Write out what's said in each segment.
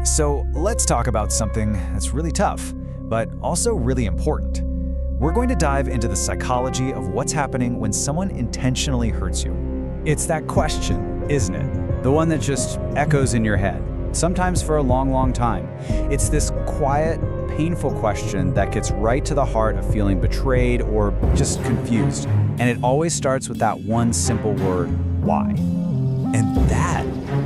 So let's talk about something that's really tough, but also really important. We're going to dive into the psychology of what's happening when someone intentionally hurts you. It's that question, isn't it? The one that just echoes in your head, sometimes for a long, long time. It's this quiet, painful question that gets right to the heart of feeling betrayed or just confused. And it always starts with that one simple word, why? And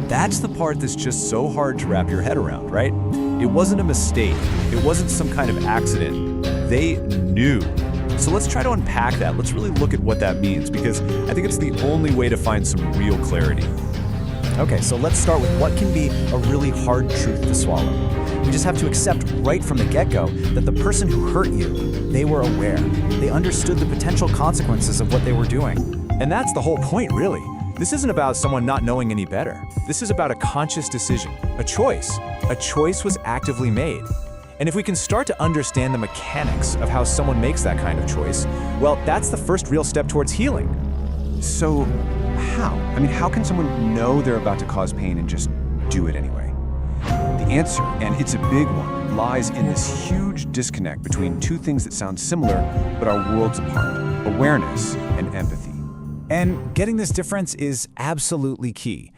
that's the part that's just so hard to wrap your head around, right? It wasn't a mistake. It wasn't some kind of accident. They knew. So let's try to unpack that. Let's really look at what that means, because I think it's the only way to find some real clarity. Okay, so let's start with what can be a really hard truth to swallow. We just have to accept right from the get-go that the person who hurt you, they were aware. They understood the potential consequences of what they were doing. And that's the whole point, really. This isn't about someone not knowing any better. This is about a conscious decision, a choice. A choice was actively made. And if we can start to understand the mechanics of how someone makes that kind of choice, well, that's the first real step towards healing. So, how? How can someone know they're about to cause pain and just do it anyway? The answer, and it's a big one, lies in this huge disconnect between two things that sound similar but are worlds apart: awareness and empathy. And getting this difference is absolutely key.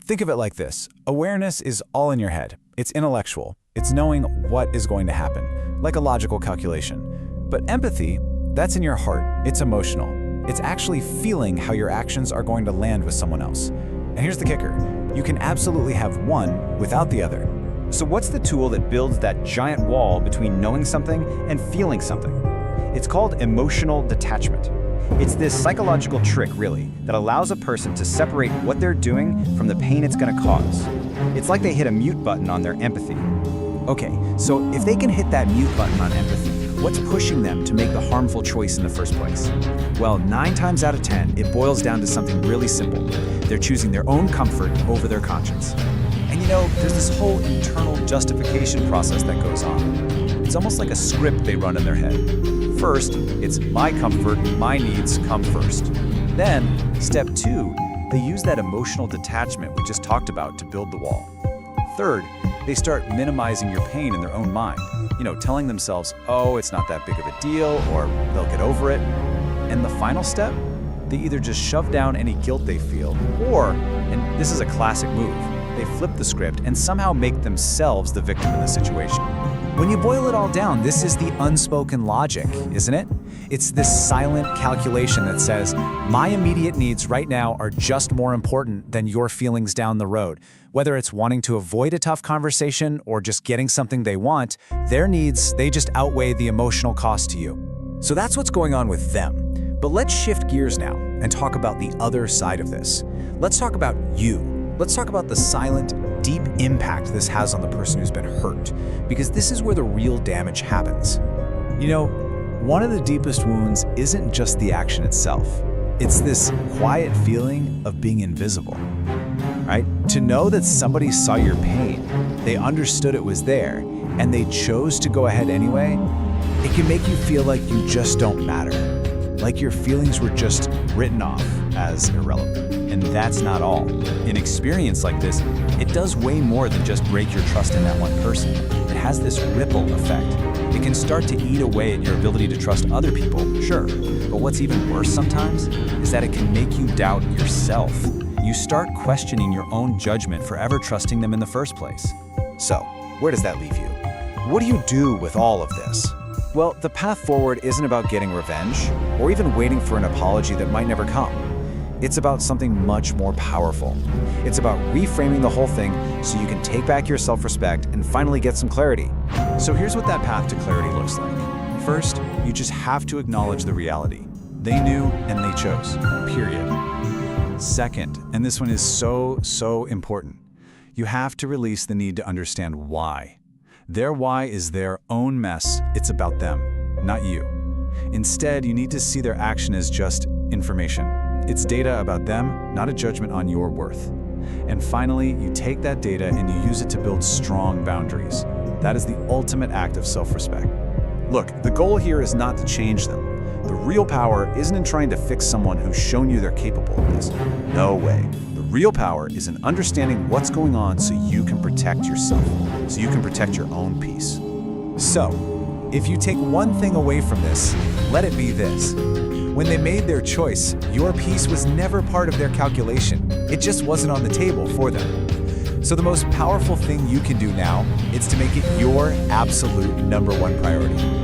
Think of it like this. Awareness is all in your head. It's intellectual. It's knowing what is going to happen, like a logical calculation. But empathy, that's in your heart. It's emotional. It's actually feeling how your actions are going to land with someone else. And here's the kicker. You can absolutely have one without the other. So what's the tool that builds that giant wall between knowing something and feeling something? It's called emotional detachment. It's this psychological trick, really, that allows a person to separate what they're doing from the pain it's going to cause. It's like they hit a mute button on their empathy. Okay, so if they can hit that mute button on empathy, what's pushing them to make the harmful choice in the first place? Well, 9 times out of 10, it boils down to something really simple. They're choosing their own comfort over their conscience. And there's this whole internal justification process that goes on. It's almost like a script they run in their head. First, it's my comfort, my needs come first. Then, step 2, they use that emotional detachment we just talked about to build the wall. Third, they start minimizing your pain in their own mind, telling themselves, oh, it's not that big of a deal, or they'll get over it. And the final step, they either just shove down any guilt they feel, or, and this is a classic move, they flip the script and somehow make themselves the victim in the situation. When you boil it all down, this is the unspoken logic, isn't it? It's this silent calculation that says, my immediate needs right now are just more important than your feelings down the road. Whether it's wanting to avoid a tough conversation or just getting something they want, their needs, they just outweigh the emotional cost to you. So that's what's going on with them. But let's shift gears now and talk about the other side of this. Let's talk about you. Let's talk about the silent, deep impact this has on the person who's been hurt, because this is where the real damage happens. One of the deepest wounds isn't just the action itself. It's this quiet feeling of being invisible, right? To know that somebody saw your pain, they understood it was there, and they chose to go ahead anyway, it can make you feel like you just don't matter, like your feelings were just written off as irrelevant. And that's not all. An experience like this, it does way more than just break your trust in that one person. It has this ripple effect. It can start to eat away at your ability to trust other people, sure. But what's even worse sometimes is that it can make you doubt yourself. You start questioning your own judgment for ever trusting them in the first place. So, where does that leave you? What do you do with all of this? Well, the path forward isn't about getting revenge or even waiting for an apology that might never come. It's about something much more powerful. It's about reframing the whole thing so you can take back your self-respect and finally get some clarity. So here's what that path to clarity looks like. First, you just have to acknowledge the reality. They knew and they chose, period. Second, and this one is so important, you have to release the need to understand why. Their why is their own mess. It's about them, not you. Instead, you need to see their action as just information. It's data about them, not a judgment on your worth. And finally, you take that data and you use it to build strong boundaries. That is the ultimate act of self-respect. Look, the goal here is not to change them. The real power isn't in trying to fix someone who's shown you they're capable of this. No way. The real power is in understanding what's going on so you can protect yourself, so you can protect your own peace. So, if you take one thing away from this, let it be this. When they made their choice, your peace was never part of their calculation. It just wasn't on the table for them. So the most powerful thing you can do now is to make it your absolute #1 priority.